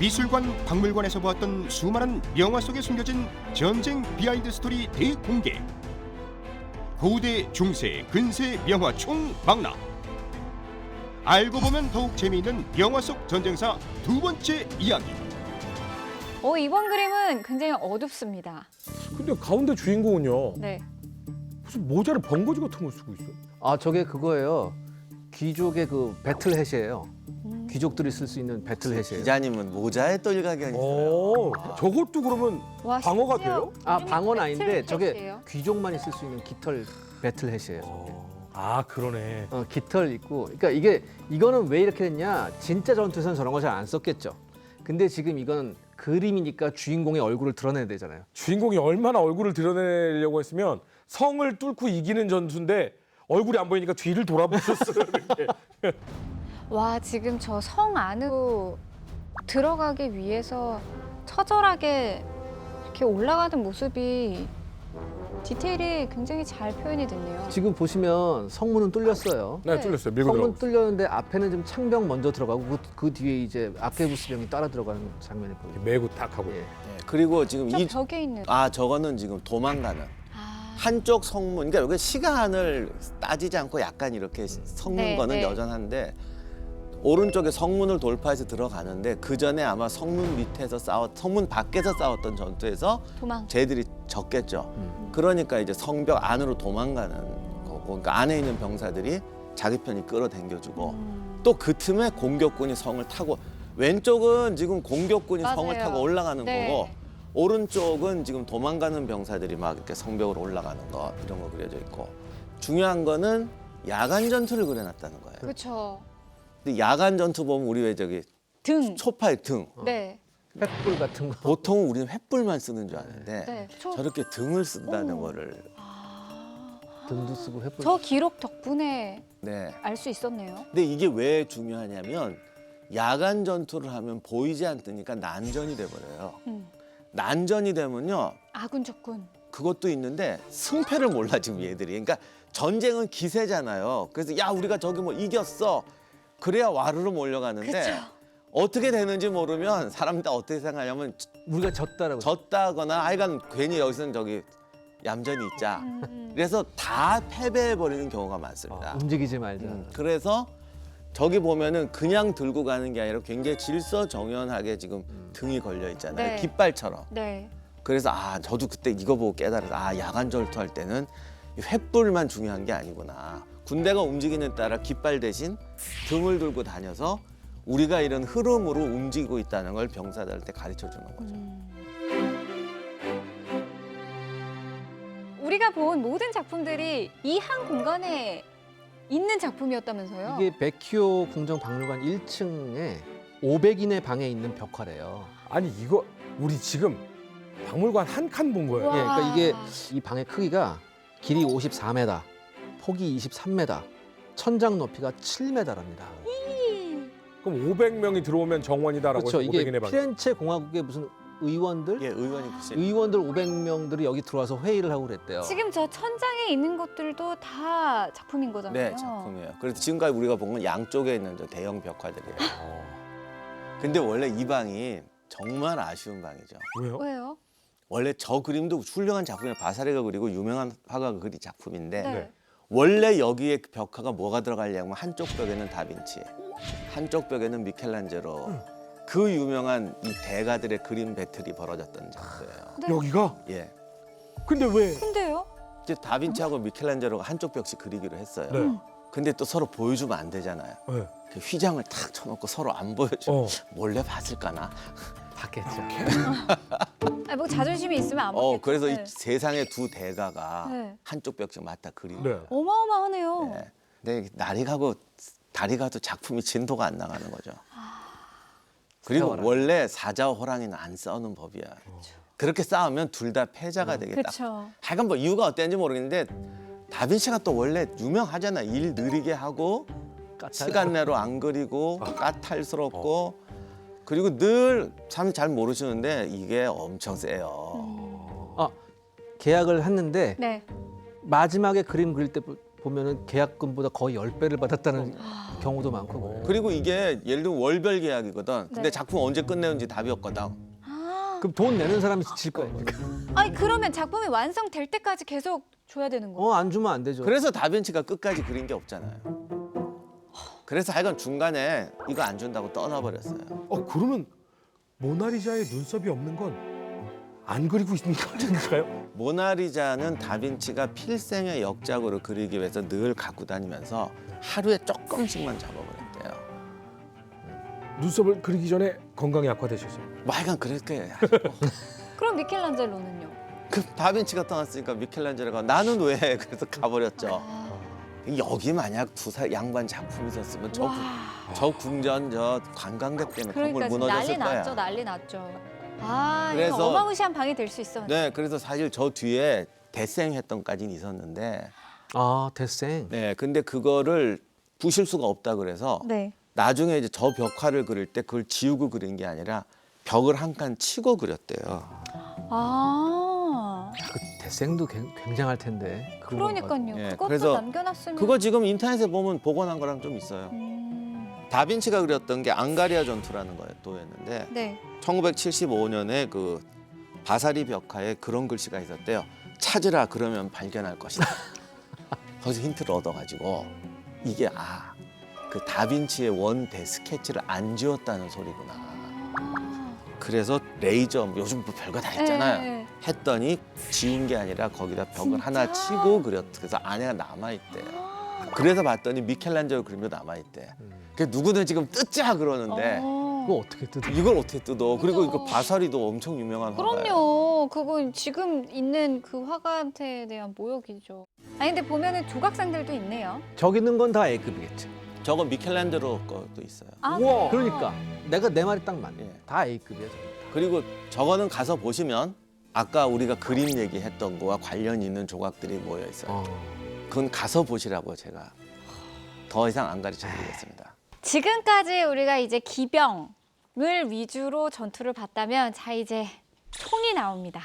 미술관, 박물관에서 보았던 수많은 명화 속에 숨겨진 전쟁 비하인드 스토리 대공개. 고대, 중세, 근세 명화 총망라. 알고 보면 더욱 재미있는 명화 속 전쟁사 두 번째 이야기. 이번 그림은 굉장히 어둡습니다. 근데 가운데 주인공은요. 네. 무슨 모자를 번거지 같은 걸 쓰고 있어. 아, 저게 그거예요. 귀족의 그 배틀햇이에요. 귀족들이 쓸 수 있는 배틀햇이에요. 기자님은 모자에 또 일가견이 있어요. 오, 저것도 그러면 와, 방어가 심지어 돼요? 아, 이름이 방어는 아닌데 배틀 저게 햇이에요. 귀족만이 쓸 수 있는 깃털 배틀햇이에요. 아, 그러네. 깃털 있고. 그러니까 이거는 왜 이렇게 됐냐? 진짜 전투에서는 저런 거 잘 안 썼겠죠. 근데 지금 이건 그림이니까 주인공의 얼굴을 드러내야 되잖아요. 주인공이 얼마나 얼굴을 드러내려고 했으면 성을 뚫고 이기는 전투인데 얼굴이 안 보이니까 뒤를 돌아보셨어요. 이렇게. 와, 지금 저 성 안으로 들어가기 위해서 처절하게 이렇게 올라가는 모습이 디테일이 굉장히 잘 표현이 됐네요. 지금 보시면 성문은 뚫렸어요. 네, 네. 뚫렸어요. 밀고 성문 들어가고. 뚫렸는데 앞에는 좀 창병 먼저 들어가고 그 뒤에 이제 아케부스병이 따라 들어가는 장면이 보여요. 메고 딱 하고. 예. 네, 그리고 지금 저 벽에 있는. 저거는 지금 도망가는 아, 한쪽 성문. 그러니까 여기 시간을 따지지 않고 약간 이렇게 섞는 네, 거는 네. 여전한데 오른쪽에 성문을 돌파해서 들어가는데 그 전에 아마 성문 밑에서 성문 밖에서 싸웠던 전투에서 도망. 쟤들이 졌겠죠. 그러니까 이제 성벽 안으로 도망가는 거고, 그러니까 안에 있는 병사들이 자기 편이 끌어당겨주고 또 그 틈에 공격군이 성을 타고 왼쪽은 지금 공격군이 성을 맞아요. 타고 올라가는 네. 거고 오른쪽은 지금 도망가는 병사들이 막 이렇게 성벽으로 올라가는 거 이런 거 그려져 있고 중요한 거는 야간 전투를 그려놨다는 거예요. 그렇죠. 근데 야간 전투 보면 우리 왜 저기 등. 초파의 등 네. 횃불 같은 거. 보통 우리는 횃불만 쓰는 줄 아는데 네. 저렇게 등을 쓴다는 거를 등도 쓰고 횃불. 저 기록 덕분에 네. 알 수 있었네요. 근데 이게 왜 중요하냐면 야간 전투를 하면 보이지 않으니까 난전이 돼버려요. 난전이 되면요 아군 적군. 그것도 있는데 승패를 몰라 지금 얘들이. 그러니까 전쟁은 기세잖아요. 그래서 야 우리가 저기 뭐 이겼어. 그래야 와르르 몰려가는데 그쵸. 어떻게 되는지 모르면 사람들 어떻게 생각하냐면 우리가 졌다라고. 졌다거나 하여간 괜히 여기서는 저기 얌전히 있자. 그래서 다 패배해버리는 경우가 많습니다. 움직이지 말자. 그래서 저기 보면은 그냥 들고 가는 게 아니라 굉장히 질서정연하게 지금 등이 걸려 있잖아요. 네. 깃발처럼. 네. 그래서 저도 그때 이거 보고 깨달아서 야간 전투할 때는 이 횃불만 중요한 게 아니구나. 군대가 움직이는 데 따라 깃발 대신 등을 들고 다녀서 우리가 이런 흐름으로 움직이고 있다는 걸 병사들한테 가르쳐 주는 거죠. 우리가 본 모든 작품들이 이 한 공간에 있는 작품이었다면서요? 이게 백희오 궁정박물관 1층에 500인의 방에 있는 벽화래요. 아니 이거 우리 지금 박물관 한 칸 본 거예요. 와. 예, 그러니까 이게 이 방의 크기가 길이 54m, 폭이 23m, 천장 높이가 7m랍니다. 그럼 500명이 들어오면 정원이다라고 그렇죠. 해서 이게 500인의 방. 피렌체 공화국의 무슨 의원들? 예, 의원이 글쎄. 의원들 500명들이 여기 들어와서 회의를 하고 그랬대요. 지금 저 천장에 있는 것들도 다 작품인 거잖아요. 네, 작품이에요. 그래서 지금까지 우리가 본 건 양쪽에 있는 저 대형 벽화들이에요. 근데 원래 이 방이 정말 아쉬운 방이죠. 왜요? 왜요? 원래 저 그림도 훌륭한 작품이에요. 바사레가 그리고 유명한 화가가 그린 작품인데 네. 원래 여기에 벽화가 뭐가 들어가려면 한쪽 벽에는 다빈치, 한쪽 벽에는 미켈란젤로 그 유명한 이 대가들의 그림 배틀이 벌어졌던 장소예요. 네. 여기가? 예, 근데 왜? 근데요? 이제 다빈치하고 미켈란젤로가 한쪽 벽씩 그리기로 했어요. 네. 근데 또 서로 보여주면 안 되잖아요. 네. 그 휘장을 탁 쳐놓고 서로 안 보여주면 어. 몰래 봤을까나? 봤겠죠. 뭐 자존심이 있으면 안 먹겠죠. 그래서 네. 이 세상의 두 대가가 네. 한쪽 벽씩 맞다 그리고. 네. 어마어마하네요. 네. 근데 날이 가고 달이 가도 작품이 진도가 안 나가는 거죠. 그리고 세월아. 원래 사자와 호랑이는 안 싸우는 법이야. 그렇게 싸우면 둘 다 패자가 되겠다. 그렇죠. 하여간 뭐 이유가 어땠는지 모르겠는데 다빈치가 또 원래 유명하잖아. 일 느리게 하고 시간 내로 안 그리고 까탈스럽고 그리고 늘 참 잘 모르시는데 이게 엄청 세요. 계약을 했는데 네. 마지막에 그림 그릴 보면은 계약금보다 거의 10배를 받았다는 경우도 많고 그래요. 그리고 이게 예를 들면 월별 계약이거든. 근데 네. 작품 언제 끝내는지 답이 없거든. 아, 그럼 돈 내는 사람이 질 거예요. 아니 그러면 작품이 완성될 때까지 계속 줘야 되는 거예요? 안 주면 안 되죠. 그래서 다빈치가 끝까지 그린 게 없잖아요. 그래서 하여간 중간에 이거 안 준다고 떠나버렸어요. 그러면 모나리자의 눈썹이 없는 건 안 그리고 있는 건가요? 모나리자는 다빈치가 필생의 역작으로 그리기 위해서 늘 갖고 다니면서 하루에 조금씩만 잡아버렸대요. 눈썹을 그리기 전에 건강이 악화되셨어요. 뭐 하여간 그렇게 그럼 미켈란젤로는요? 그 다빈치가 떠났으니까 미켈란젤로가 나는 왜 그래서 가버렸죠. 아, 여기 만약 양반 작품이 있었으면 와, 저 궁전 저 관광객 때문에 그러니까 건물 지금 무너졌을 난리 거야. 났죠, 난리 났죠. 아, 그래서- 이거 어마무시한 방이 될 수 있었는데. 네, 그래서 사실 저 뒤에 대생했던까지는 있었는데, 대생. 네, 근데 그거를 부실 수가 없다 그래서 네. 나중에 이제 저 벽화를 그릴 때 그걸 지우고 그린 게 아니라 벽을 한 칸 치고 그렸대요. 아, 그 대생도 굉장할 텐데. 그러니까요. 예, 그것도 그래서 남겨놨으면. 그거 지금 인터넷에 보면 복원한 거랑 좀 있어요. 다빈치가 그렸던 게 앙가리아 전투라는 거였는데 네. 1975년에 그 바사리 벽화에 그런 글씨가 있었대요. 찾으라 그러면 발견할 것이다. 거기서 힌트를 얻어가지고 이게 그 다빈치의 원대 스케치를 안 지웠다는 소리구나. 그래서 레이저 요즘 뭐 별거 다 있잖아요. 네. 했더니 지운 게 아니라 거기다 벽을 진짜? 하나 치고 그래서 안에가 남아있대요. 그래서 봤더니 미켈란젤로 그림도 남아있대. 그 누구는 지금 뜯자 그러는데 그거 어떻게 뜯어? 이걸 어떻게 뜯어? 그리고 이거 그죠. 바사리도 엄청 유명한 화가예요. 그럼요. 그건 지금 있는 그 화가한테 대한 모욕이죠. 아니 근데 보면은 조각상들도 있네요. 저기 있는 건 다 A급이겠지. 저거 미켈란젤로 것도 있어요. 아, 우와. 그래요? 그러니까 내 말이 딱 맞네. 예. 다 A급이야. 그리고 저거는 가서 보시면 아까 우리가 그림 얘기했던 거와 관련 있는 조각들이 모여 있어요. 그건 가서 보시라고 제가 더 이상 안 가르쳐 드리겠습니다. 지금까지 우리가 이제 기병을 위주로 전투를 봤다면 자 이제 총이 나옵니다.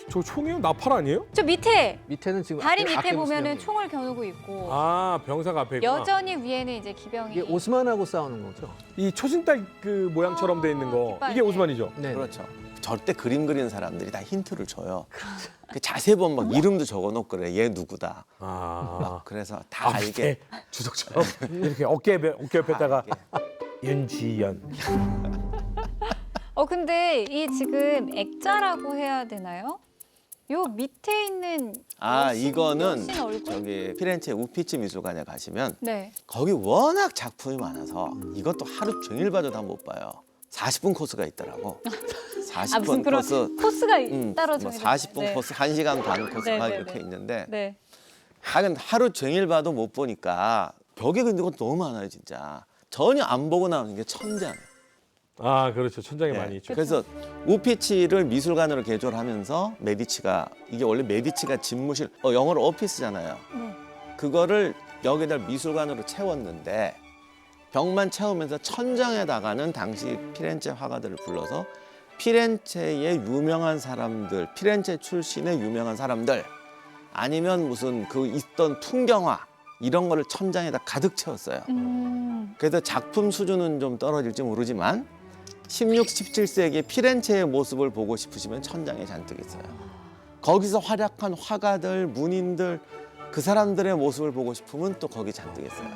저 총이요? 나팔 아니에요? 저 밑에 밑에는 지금 다리 앞에 밑에 무슨 보면은 형이에요? 총을 겨누고 있고 병사가 앞에 있구나. 여전히 위에는 이제 기병이 이게 오스만하고 싸우는 거죠? 이 초신달 그 모양처럼 돼 있는 거 깃발, 이게 네. 오스만이죠? 네. 그렇죠. 절대 그림 그리는 사람들이 다 힌트를 줘요. 그 자세히 보면 막 이름도 적어놓고 그래. 얘 누구다. 막 그래서 다 알게. 주석처럼 이렇게 어깨 옆에다가 윤지연. 근데 이 지금 액자라고 해야 되나요? 요 밑에 있는 이거는 여신 얼굴? 저기 피렌체 우피치 미술관에 가시면 네. 거기 워낙 작품이 많아서 이것도 하루 종일 봐도 다 못 봐요. 40분 코스가 있더라고. 40분 무슨 그런 코스. 코스가 따로 뭐 정해져 40분 있어요. 코스, 1시간 반 코스 네, 막 네, 이렇게 네. 있는데 네. 하루 종일 봐도 못 보니까 벽에 그린 건 너무 많아요, 진짜. 전혀 안 보고 나오는 게 천장. 그렇죠. 천장에 예. 많이 있죠. 그래서 우피치를 미술관으로 개조하면서 메디치가 이게 원래 메디치가 집무실 영어로 오피스잖아요. 네. 그거를 여기다 미술관으로 채웠는데 벽만 채우면서 천장에다가는 당시 피렌체 화가들을 불러서 피렌체의 유명한 사람들, 피렌체 출신의 유명한 사람들 아니면 무슨 그 있던 풍경화 이런 거를 천장에다 가득 채웠어요. 그래서 작품 수준은 좀 떨어질지 모르지만 16, 17세기 피렌체의 모습을 보고 싶으시면 천장에 잔뜩 있어요. 거기서 활약한 화가들, 문인들 그 사람들의 모습을 보고 싶으면 또 거기 잔뜩 있어요.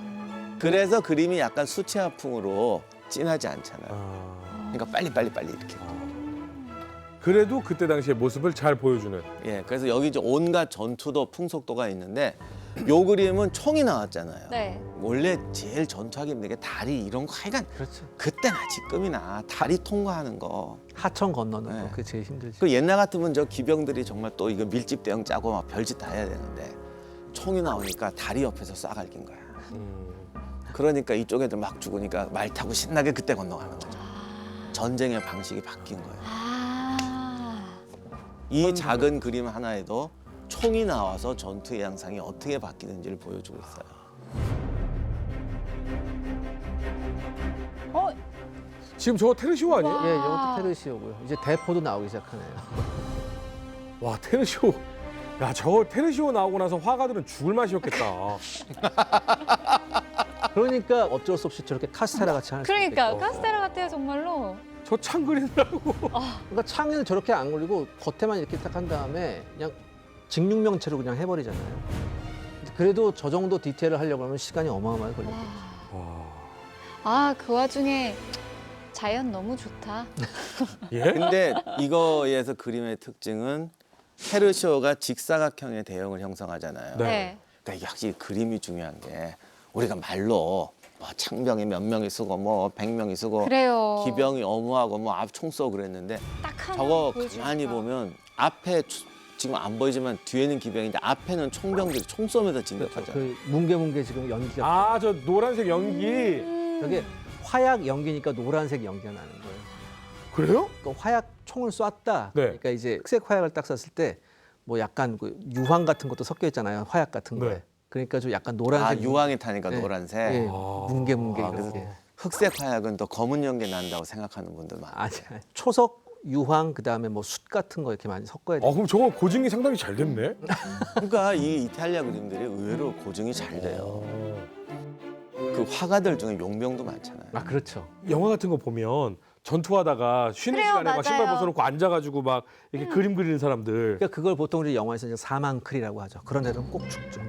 그래서 그림이 약간 수채화풍으로 진하지 않잖아요. 그러니까 빨리 이렇게. 그래도 그때 당시의 모습을 잘 보여주는. 예, 그래서 여기 이제 온갖 전투도 풍속도가 있는데 요 그림은 총이 나왔잖아요. 네. 원래 제일 전투하기 힘든 게 다리 이런 거 하여간 그렇죠. 그때나 지금이나 다리 통과하는 거. 하천 건너는 네. 거 그게 제일 힘들지. 그 옛날 같으면 저 기병들이 정말 또 이거 밀집 대형 짜고 막 별짓 다 해야 되는데 총이 나오니까 다리 옆에서 쏴갈긴 거야. 그러니까 이쪽 애들 막 죽으니까 말 타고 신나게 그때 건너가는 거죠. 전쟁의 방식이 바뀐 거예요. 이 작은 그림 하나에도 총이 나와서 전투의 양상이 어떻게 바뀌는지를 보여주고 있어요. 지금 저거 테르시오 아니에요? 와. 예, 이것도 테르시오고요. 이제 대포도 나오기 시작하네요. 와 테르시오 야, 저 테르시오 나오고 나서 화가들은 죽을 맛이었겠다. 그러니까 어쩔 수 없이 저렇게 카스테라 같이 하는 그러니까 카스테라 같아요 정말로. 저 창 그리느라고. 그러니까 창을 저렇게 안 그리고 겉에만 이렇게 딱 한 다음에 그냥 직육명체로 그냥 해버리잖아요. 그래도 저 정도 디테일을 하려고 하면 시간이 어마어마하게 걸려요. 아, 그 와중에 자연 너무 좋다. 예? 근데 이거에서 그림의 특징은 테르시오가 직사각형의 대형을 형성하잖아요. 네. 네. 그러니까 이게 확실히 그림이 중요한 게 우리가 말로 뭐 창병이 몇 명이 쓰고 뭐 100명이 쓰고 그래요. 기병이 어무하고 뭐 앞 총 쏘고 그랬는데 딱 하나 저거 보여주니까. 가만히 보면 앞에 지금 안 보이지만 뒤에는 기병인데 앞에는 총병들이 총 쏘면서 진격하잖아요. 그 뭉게뭉게 지금 연기가 아, 저 노란색 연기. 저게 화약 연기니까 노란색 연기가 나는 거예요. 그래요? 그러니까 화약 총을 쐈다. 네. 그러니까 이제 흑색 화약을 딱 쐈을 때 뭐 약간 그 유황 같은 것도 섞여 있잖아요. 화약 같은 거에. 네. 그러니까 좀 약간 노란색. 아 유황이 타니까 네. 노란색. 예, 아. 뭉게뭉게 아, 그래서 이렇게. 흑색 화약은 또 검은 연기 난다고 생각하는 분들 많아요. 아니, 초석, 유황, 그다음에 뭐 숯 같은 거 이렇게 많이 섞어야 돼. 그럼 저건 고증이 상당히 잘 됐네. 그러니까 이 이탈리아 그림들이 의외로 고증이 잘 돼요. 그 화가들 중에 용병도 많잖아요. 아, 그렇죠. 영화 같은 거 보면 전투하다가 쉬는 그래요, 시간에 막 신발 맞아요. 벗어놓고 앉아가지고 막 이렇게 그림 그리는 사람들. 그러니까 그걸 보통 우리 영화에서 이제 사망클이라고 하죠. 그런 애들은 꼭 죽죠.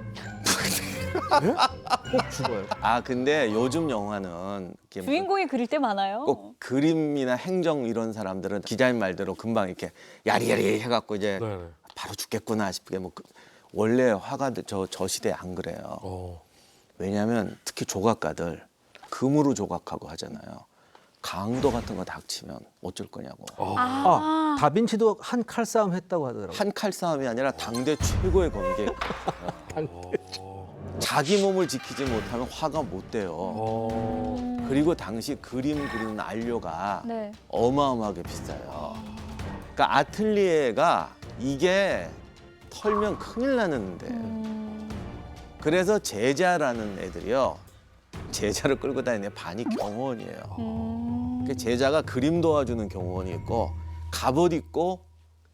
꼭 죽어요. 아 근데 요즘 영화는 이렇게 뭐 주인공이 그릴 때 많아요. 꼭 그림이나 행정 이런 사람들은 기자님 말대로 금방 이렇게 야리야리 해갖고 이제 네. 바로 죽겠구나 싶게 뭐 원래 화가들 저 시대에 안 그래요. 왜냐하면 특히 조각가들 금으로 조각하고 하잖아요. 강도 같은 거 닥치면 어쩔 거냐고. 아, 다빈치도 한 칼싸움 했다고 하더라고요. 한 칼 싸움이 아니라 당대 최고의 검객. 자기 몸을 지키지 못하면 화가 못 돼요. 그리고 당시 그림 그리는 안료가 네. 어마어마하게 비싸요. 그러니까 아틀리에가 이게 털면 큰일 나는데. 그래서 제자라는 애들이요. 제자를 끌고 다니는 반이 경호원이에요. 그 제자가 그림 도와주는 경호원이 있고 갑옷 입고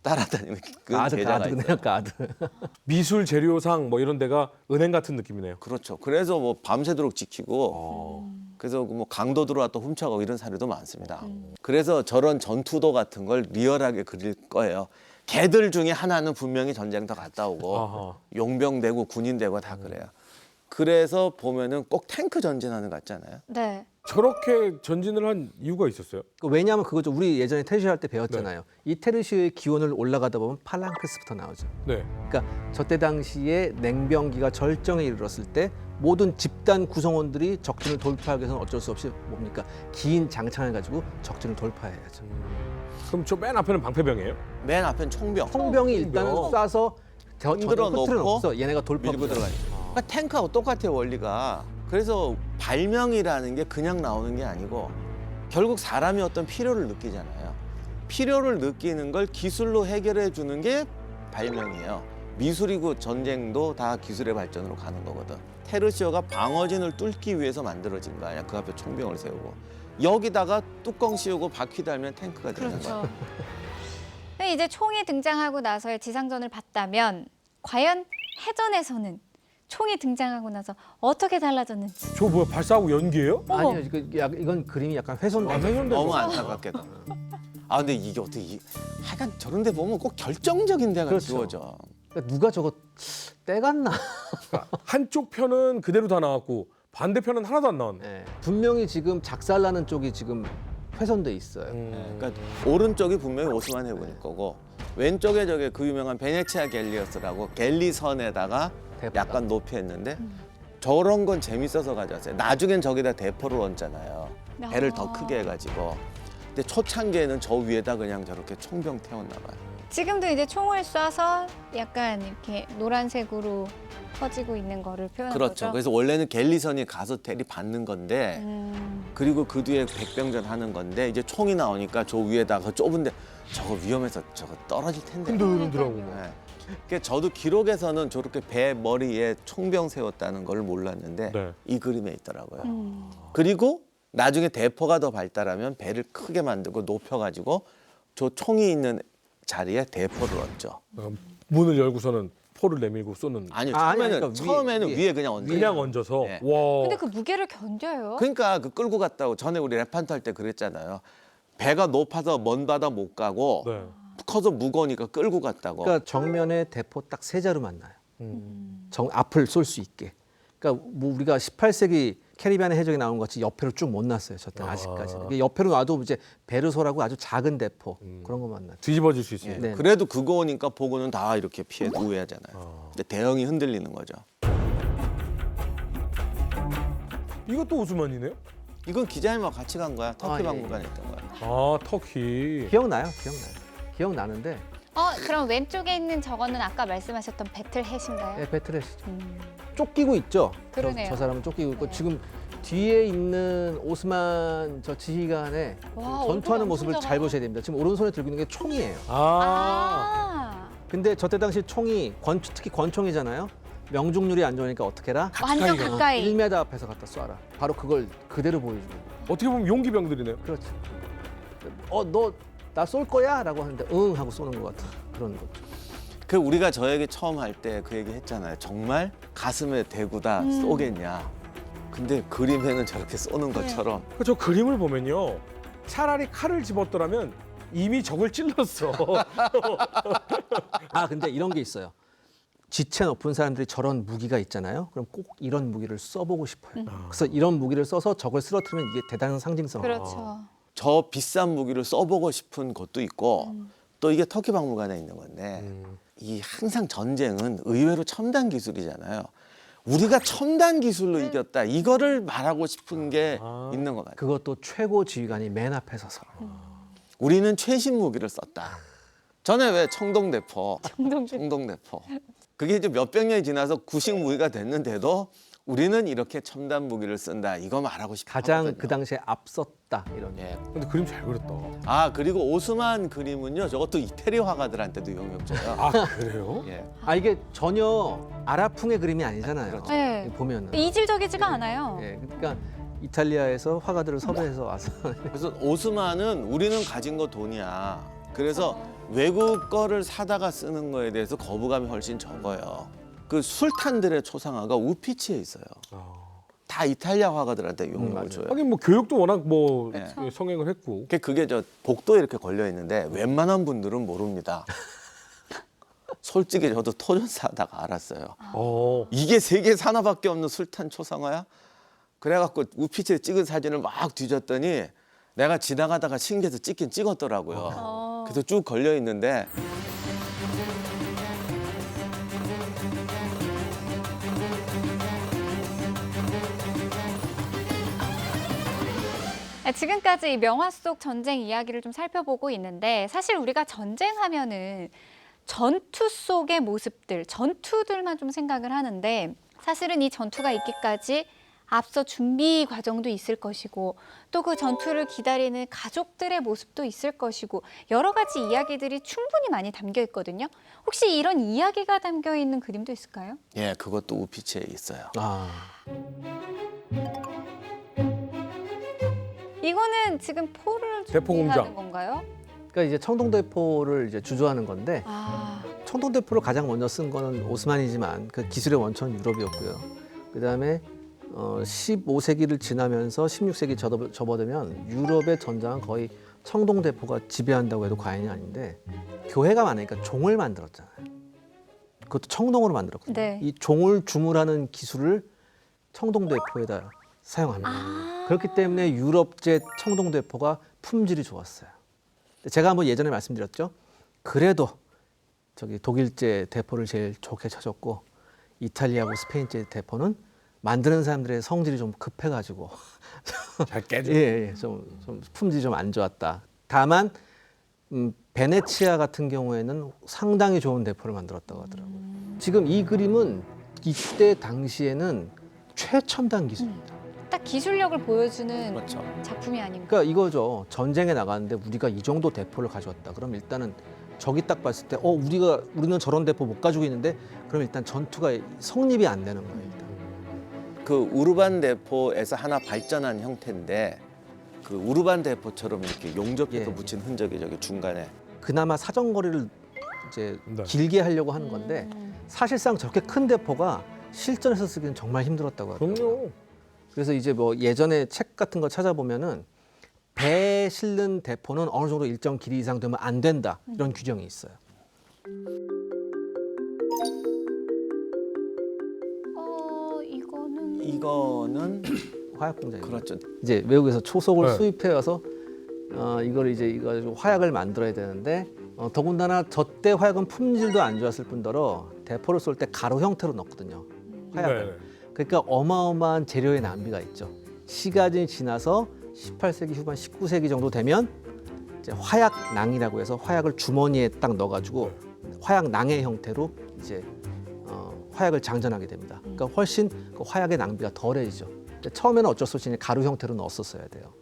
따라다니는 그 제자가 있어요. 가드네요, 가드. 미술 재료상 뭐 이런 데가 은행 같은 느낌이네요. 그렇죠. 그래서 뭐 밤새도록 지키고 그래서 뭐 강도 들어왔다 훔쳐가고 이런 사례도 많습니다. 그래서 저런 전투도 같은 걸 리얼하게 그릴 거예요. 걔들 중에 하나는 분명히 전쟁터 갔다 오고 아하. 용병 되고 군인 되고 다 그래요. 그래서 보면은 꼭 탱크 전진하는 것 같잖아요. 네. 저렇게 전진을 한 이유가 있었어요? 왜냐하면 그거죠. 우리 예전에 테르시오 할 때 배웠잖아요. 이 테르시오의 기원을 올라가다 보면 팔랑크스부터 나오죠. 네. 그러니까 저때 당시에 냉병기가 절정에 이르렀을 때 모든 집단 구성원들이 적진을 돌파하기 위해서는 어쩔 수 없이 뭡니까? 긴 장창을 가지고 적진을 돌파해야죠. 그럼 저 맨 앞에는 방패병이에요? 맨 앞엔 총병 총병이 일단은 쏴서 흔들어 흐트러 놓고 놓고서 얘네가 돌파 밀고 들어가요. 그러니까 탱크하고 똑같아요 원리가. 그래서 발명이라는 게 그냥 나오는 게 아니고 결국 사람이 어떤 필요를 느끼잖아요. 필요를 느끼는 걸 기술로 해결해 주는 게 발명이에요. 미술이고 전쟁도 다 기술의 발전으로 가는 거거든. 테르시오가 방어진을 뚫기 위해서 만들어진 거 아니야. 그 앞에 총병을 세우고 여기다가 뚜껑 씌우고 바퀴 달면 탱크가 되는 거야. 그렇죠. 근데 이제 총이 등장하고 나서의 지상전을 봤다면 과연 해전에서는 총이 등장하고 나서 어떻게 달라졌는지. 저 뭐야 발사하고 연기예요? 어머. 아니요, 이건 그림이 약간 훼손된 거예요. 너무 안타깝게도. 아 근데 이게 어떻게 하여간 저런 데 보면 꼭 결정적인 데가 그렇죠. 지워져. 그러니까 누가 저거 떼갔나? 한쪽 편은 그대로 다 나왔고 반대편은 하나도 안 나왔네. 네. 분명히 지금 작살나는 쪽이 지금 훼손돼 있어요. 그러니까 오른쪽이 분명히 오스만 해군일 거고 왼쪽에 저게 그 유명한 베네치아 갤리어스라고 갤리선에다가 대포다. 약간 높이 했는데 저런 건 재밌어서 가져왔어요. 나중엔 저기다 대포를 얹잖아요. 배를 더 크게 해가지고. 근데 초창기에는 저 위에다 그냥 저렇게 총병 태웠나 봐요. 지금도 이제 총을 쏴서 약간 이렇게 노란색으로 퍼지고 있는 거를 표현한 그렇죠. 거죠. 그래서 원래는 갤리선이 가서 대리 받는 건데 음, 그리고 그 뒤에 백병전 하는 건데 이제 총이 나오니까 저 위에다가 좁은데 저거 위험해서 저거 떨어질 텐데. 흔들흔들하고. 네. 그러니까 저도 기록에서는 저렇게 배 머리에 총병 세웠다는 걸 몰랐는데 네. 이 그림에 있더라고요. 그리고 나중에 대포가 더 발달하면 배를 크게 만들고 높여가지고 저 총이 있는 자리에 대포를 얹죠. 문을 열고서는 포를 내밀고 쏘는. 아니요, 아니, 처음에는 그러니까 처음에는 위에, 위에 그냥 얹어. 그냥 얹어서. 네. 와. 근데 그 무게를 견뎌요? 그러니까 그 끌고 갔다고 전에 우리 랩한트 할 때 그랬잖아요. 배가 높아서 먼 바다 못 가고 네. 커서 무거우니까 끌고 갔다고. 그러니까 정면에 대포 딱 세 자루 만나요. 음. 앞을 쏠 수 있게. 그러니까 뭐 우리가 18세기 캐리비안의 해적에 나온 것 같이 옆에로 쭉 못 놨어요. 저때 아직까지는. 이게 옆에로 놔도 이제 베르소라고 아주 작은 대포 그런 거 만나. 뒤집어질 수 있습니다. 네. 그래도 그거 오니까 보고는 다 이렇게 피해 우회하잖아요. 근데 대형이 흔들리는 거죠. 이것도 오스만이네요? 이건 기자님하고 같이 간 거야. 터키 아, 예, 박물관에 있던 거야. 아, 터키. 기억나요? 기억나는데 그럼 왼쪽에 있는 저거는 아까 말씀하셨던 배틀햇인가요? 네, 배틀햇이죠. 쫓기고 있죠. 그러네요. 저 사람은 쫓기고 있고 네. 지금 뒤에 있는 오스만 저 지휘관의 와, 전투하는 얼굴이 모습을 엄청 잘 작아요. 보셔야 됩니다. 지금 오른손에 들고 있는 게 총이에요. 아. 근데 저때 당시 총이 특히 권총이잖아요. 명중률이 안 좋으니까 어떻게 해라? 완전 가까이 가까이. 1m 앞에서 갖다 쏴라. 바로 그걸 그대로 보여주는 거예요. 어떻게 보면 용기병들이네요. 그렇죠. 너 나 쏠 거야? 라고 하는데 응 하고 쏘는 것 같은 그런 거죠. 그 우리가 저 얘기 처음 할 때 그 얘기 했잖아요. 정말 가슴에 대고다 쏘겠냐. 근데 그림에는 저렇게 쏘는 것처럼 그저 그림을 보면요. 차라리 칼을 집었더라면 이미 적을 찔렀어. 근데 이런 게 있어요. 지체 높은 사람들이 저런 무기가 있잖아요. 그럼 꼭 이런 무기를 써보고 싶어요. 그래서 이런 무기를 써서 적을 쓰러뜨리면 이게 대단한 상징성. 그렇죠. 저 비싼 무기를 써보고 싶은 것도 있고 또 이게 터키 박물관에 있는 건데 이 항상 전쟁은 의외로 첨단 기술이잖아요. 우리가 첨단 기술로 이겼다. 이거를 말하고 싶은 게 있는 것 같아요. 그것도 최고 지휘관이 맨 앞에 서서. 우리는 최신 무기를 썼다. 전에 왜 청동대포, 청동대포. 그게 이제 몇백 년이 지나서 구식 무기가 됐는데도 우리는 이렇게 첨단 무기를 쓴다. 이거 말하고 싶어. 가장 그 당시에 앞섰다 이런. 예. 근데 그림 잘 그렸다. 그리고 오스만 그림은요. 저것도 이태리 화가들한테도 영향 줘요. 아, 그래요? 예. 이게 전혀 아랍풍의 그림이 아니잖아요. 그렇죠. 네. 보면은. 이질적이지가 않아요. 예, 그러니까 이탈리아에서 화가들을 섭외해서 와서 그래서 오스만은 우리는 가진 거 돈이야. 그래서 외국 거를 사다가 쓰는 거에 대해서 거부감이 훨씬 적어요. 그 술탄들의 초상화가 우피치에 있어요. 다 이탈리아 화가들한테 용을 맞아요. 줘요. 하긴 뭐 교육도 워낙 뭐 네. 성행을 했고. 그게 저 복도에 이렇게 걸려 있는데 웬만한 분들은 모릅니다. 솔직히 저도 토전사 하다가 알았어요. 이게 세계 하나밖에 없는 술탄 초상화야? 그래갖고 우피치에 찍은 사진을 막 뒤졌더니 내가 지나가다가 신기해서 찍긴 찍었더라고요. 그래서 쭉 걸려 있는데 지금까지 이 명화 속 전쟁 이야기를 좀 살펴보고 있는데 사실 우리가 전쟁하면은 전투 속의 모습들, 전투들만 좀 생각을 하는데 사실은 이 전투가 있기까지 앞서 준비 과정도 있을 것이고 또 그 전투를 기다리는 가족들의 모습도 있을 것이고 여러 가지 이야기들이 충분히 많이 담겨 있거든요. 혹시 이런 이야기가 담겨 있는 그림도 있을까요? 예, 그것도 우피치에 있어요. 이거는 지금 포를 대포 준비하는 공장. 건가요? 그러니까 이제 청동대포를 이제 주조하는 건데 청동대포를 가장 먼저 쓴 거는 오스만이지만 그 기술의 원천은 유럽이었고요. 그다음에 15세기를 지나면서 16세기 접어들면 유럽의 전장은 거의 청동대포가 지배한다고 해도 과언이 아닌데 교회가 많으니까 종을 만들었잖아요. 그것도 청동으로 만들었거든요. 네. 이 종을 주물하는 기술을 청동대포에다 사용합니다. 그렇기 때문에 유럽제 청동대포가 품질이 좋았어요. 제가 한번 예전에 말씀드렸죠. 그래도 저기 독일제 대포를 제일 좋게 쳐줬고 이탈리아고 스페인제 대포는 만드는 사람들의 성질이 좀 급해가지고 잘 깨져. 좀 품질이 좀 안 좋았다. 다만 베네치아 같은 경우에는 상당히 좋은 대포를 만들었다고 하더라고요. 지금 이 그림은 이때 당시에는 최첨단 기술입니다. 딱 기술력을 보여주는 그렇죠. 작품이 아닌가. 그러니까 이거죠. 전쟁에 나가는데 우리가 이 정도 대포를 가져왔다. 그럼 일단은 적이 딱 봤을 때 우리는 저런 대포 못 가지고 있는데 그럼 일단 전투가 성립이 안 되는 거예요. 일단. 그 우르반 대포에서 하나 발전한 형태인데 그 우르반 대포처럼 이렇게 용접해서 예. 붙인 흔적이 저기 중간에 그나마 사정거리를 이제 네. 길게 하려고 하는 건데 사실상 저렇게 큰 대포가 실전에서 쓰기는 정말 힘들었다고 하더라고요. 그럼요. 그래서 이제 뭐 예전에 책 같은 거 찾아보면은 배에 실는 대포는 어느 정도 일정 길이 이상 되면 안 된다 이런 규정이 있어요. 이거는 이거는 화약 공장입니다. 그렇죠. 이제 외국에서 초속을 네. 수입해 와서 이걸 이제 이거 화약을 만들어야 되는데 더군다나 저때 화약은 품질도 안 좋았을 뿐더러 대포를 쏠 때 가로 형태로 넣거든요. 화약을. 네. 그러니까 어마어마한 재료의 낭비가 있죠. 시간이 지나서 18세기 후반 19세기 정도 되면 이제 화약낭이라고 해서 화약을 주머니에 딱 넣어가지고 화약낭의 형태로 이제 화약을 장전하게 됩니다. 그러니까 훨씬 그 화약의 낭비가 덜해지죠. 근데 처음에는 어쩔 수 없이 가루 형태로 넣었었어야 돼요.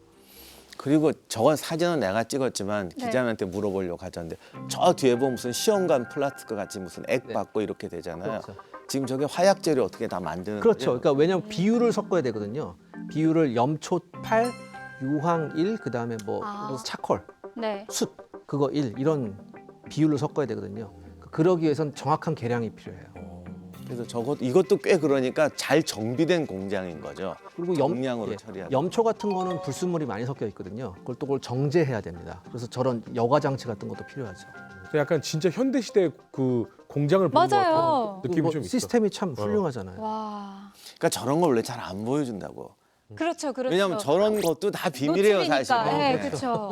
그리고 저건 사진은 내가 찍었지만 네. 기자님한테 물어보려고 하셨는데 저 뒤에 보면 무슨 시험관 플라스틱 같이 무슨 액 네. 받고 이렇게 되잖아요. 그렇죠. 지금 저게 화약 재료 어떻게 다 만드는 그렇죠. 거예요? 그러니까 왜냐하면 비율을 섞어야 되거든요. 비율을 염초 8, 유황 1, 그다음에 뭐 차콜, 네. 숯 그거 1 이런 비율로 섞어야 되거든요. 그러기 위해선 정확한 계량이 필요해요. 그래서 이것도 꽤 그러니까 잘 정비된 공장인 거죠. 그리고 정량으로 처리하는. 염초 같은 거는 불순물이 많이 섞여 있거든요. 그걸 정제해야 됩니다. 그래서 저런 여과 장치 같은 것도 필요하죠. 약간 진짜 현대 시대 그 공장을 보는 것 맞아요. 같은 느낌이 뭐 좀 있어. 시스템이 참 훌륭하잖아요. 와. 그러니까 저런 걸 원래 잘 안 보여준다고. 그렇죠, 그렇죠. 왜냐하면 저런 것도 다 비밀이에요, 노출이니까. 사실. 네, 네. 그렇죠.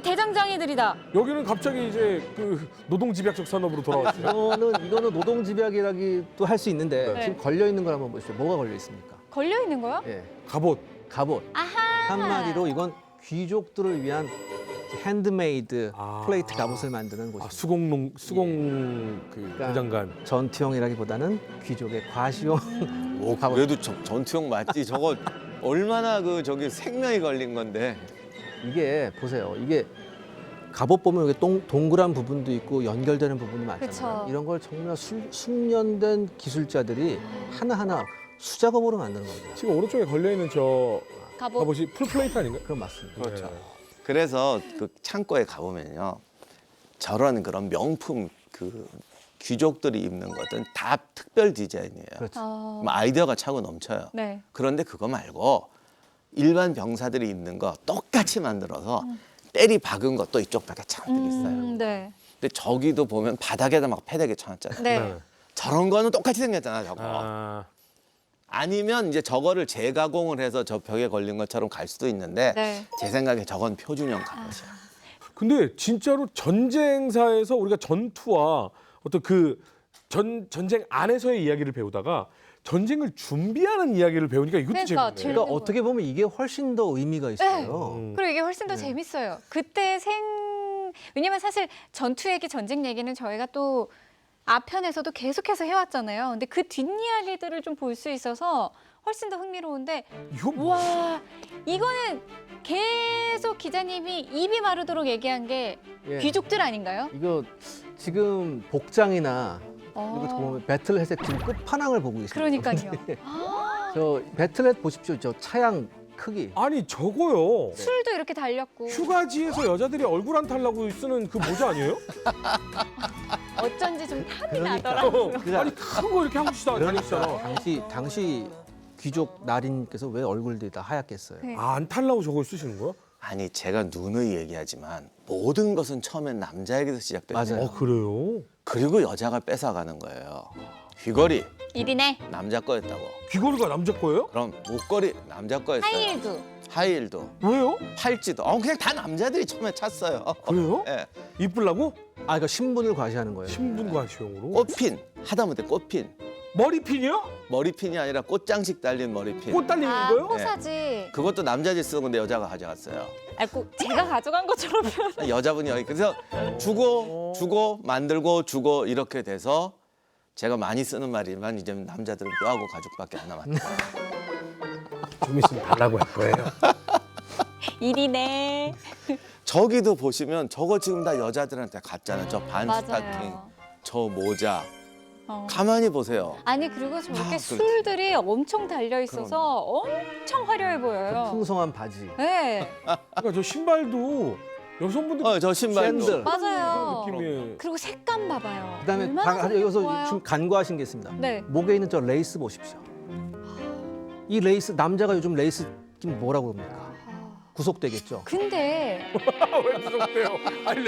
대장장이들이다. 여기는 갑자기 이제 그 노동집약적 산업으로 돌아왔어요. 이거는 노동집약이라기도 할 수 있는데 네. 지금 걸려 있는 걸 한번 보시죠. 뭐가 걸려 있습니까? 걸려 있는 거요? 예, 갑옷. 갑옷. 한마디로 이건 귀족들을 위한 핸드메이드 아. 플레이트 갑옷을 만드는 곳입니다. 수공 그 그러니까 공장간. 전투용이라기보다는 귀족의 과시용. 오, 그래도 전투용 맞지. 저거 얼마나 저기 생명이 걸린 건데. 이게 보세요. 이게 갑옷 보면 여기 동그란 부분도 있고 연결되는 부분이 많잖아요. 그쵸. 이런 걸 정말 숙련된 기술자들이 하나하나 수작업으로 만드는 겁니다. 지금 오른쪽에 걸려 있는 저 갑옷. 갑옷이 풀플레이트 아닌가? 그럼 맞습니다. 그렇죠. 네. 그래서 그 창고에 가보면요. 저런 그런 명품 그 귀족들이 입는 것은 다 특별 디자인이에요. 그렇죠. 그럼 아이디어가 차고 넘쳐요. 네. 그런데 그거 말고 일반 병사들이 입는 거 똑같이 만들어서 때리 박은 것도 이쪽 벽에 잔뜩 있어요. 네. 근데 저기도 보면 바닥에다 막 패대기 쳐놨잖아요. 네. 저런 거는 똑같이 생겼잖아, 저거. 아, 아니면 이제 저거를 재가공을 해서 저 벽에 걸린 것처럼 갈 수도 있는데 네. 제 생각에 저건 표준형 갑옷이야. 근데 진짜로 전쟁사에서 우리가 전투와 어떤 그 전쟁 안에서의 이야기를 배우다가 전쟁을 준비하는 이야기를 배우니까 이것도 그러니까 재밌네. 재밌- 그러니까 어떻게 보면 이게 훨씬 더 의미가 있어요. 그리고 이게 훨씬 더 재밌어요. 그때 왜냐면 사실 전투 얘기, 전쟁 얘기는 저희가 또 앞편에서도 계속해서 해왔잖아요. 근데 그 뒷이야기들을 좀 볼 수 있어서 훨씬 더 흥미로운데, 이거 뭐- 와, 이거는 계속 기자님이 입이 마르도록 얘기한 게 예. 귀족들 아닌가요? 이거 지금 복장이나 어, 이거 보면 배틀넷의 지금 끝판왕을 보고 있습니다. 그러니까요. 아, 저 배틀넷 보십시오. 저 차양 크기. 아니 저거요. 술도 이렇게 달렸고 휴가지에서 여자들이 얼굴 안 탈라고 쓰는 그 모자 아니에요? 어쩐지 좀 탐이 그러니까. 나더라고요. 아니 큰 거 이렇게 하고 다니시잖아. 당시 귀족 나린께서 왜 얼굴들이 다 하얗겠어요? 네. 아, 안 탈라고 저걸 쓰시는 거야? 아니 제가 누누이 얘기하지만 모든 것은 처음엔 남자에게서 시작돼요. 맞아요. 그래요? 그리고 여자가 뺏어가는 거예요. 귀걸이 일이네. 남자 거였다고. 귀걸이가 남자 거예요? 그럼 목걸이 남자 거였어요. 하이힐도. 하이힐도, 왜요? 팔찌도. 그냥 다 남자들이 처음에 찼어요. 그래요? 예. 이쁘려고? 아, 이거 신분을 과시하는 거예요. 신분과시용으로? 꽃핀 하다못해 꽃핀. 머리핀이요? 머리핀이 아니라 꽃장식 달린 머리핀. 꽃 달린 아, 거요? 호사지. 그것도 남자들이 쓰는 건데 여자가 가져갔어요. 아, 꼭 제가 가져간 것처럼 표현. 여자분이 여기 그래서 주고 만들고 주고 이렇게 돼서 제가 많이 쓰는 말이지만 이제 남자들은 뼈하고 가죽밖에 안 남았다. 좀 있으면 달라고 할 거예요. 일이네. 저기도 보시면 저거 지금 다 여자들한테 갔잖아요. 저 반 스타킹, 맞아요. 저 모자. 어. 가만히 보세요. 아니 그리고 저렇게 아, 그렇지. 술들이 엄청 달려 있어서 엄청 화려해 보여요. 풍성한 바지. 네. 그러니까 저 신발도 여성분들 저 신발도. 샌들. 맞아요. 그런 느낌이. 그리고 색감 봐봐요. 그다음에 얼마나 다 여기서 좋아요. 좀 간과하신 게 있습니다. 네. 목에 있는 저 레이스 보십시오. 이 레이스 남자가 요즘 레이스 좀 뭐라고 그럽니까? 구속되겠죠. 근데 왜 구속돼요? 아니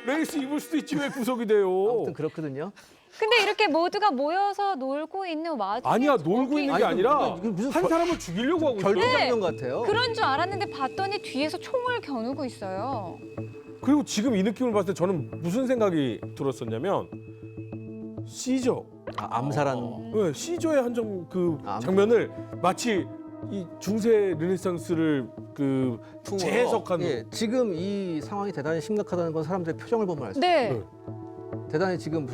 레이스 입을 수도 있지 왜 구속이 돼요? 아무튼 그렇거든요. 근데 이렇게 모두가 모여서 놀고 있는 와중에 아니야 놀고 저기 있는 게 아니라 이거 무슨 한 사람을 죽이려고 하고 있어. 결투 네. 장면 같아요. 그런 줄 알았는데 봤더니 뒤에서 총을 겨누고 있어요. 그리고 지금 이 느낌을 봤을 때 저는 무슨 생각이 들었었냐면 시저. 암살한 네, 시저의 한 점 그 아, 장면을 마치 이 중세 르네상스를 그 풍으로. 재해석한 예, 지금 이 상황이 대단히 심각하다는 건 사람들의 표정을 보면 알 수 있어요. 네. 네. 대단히 지금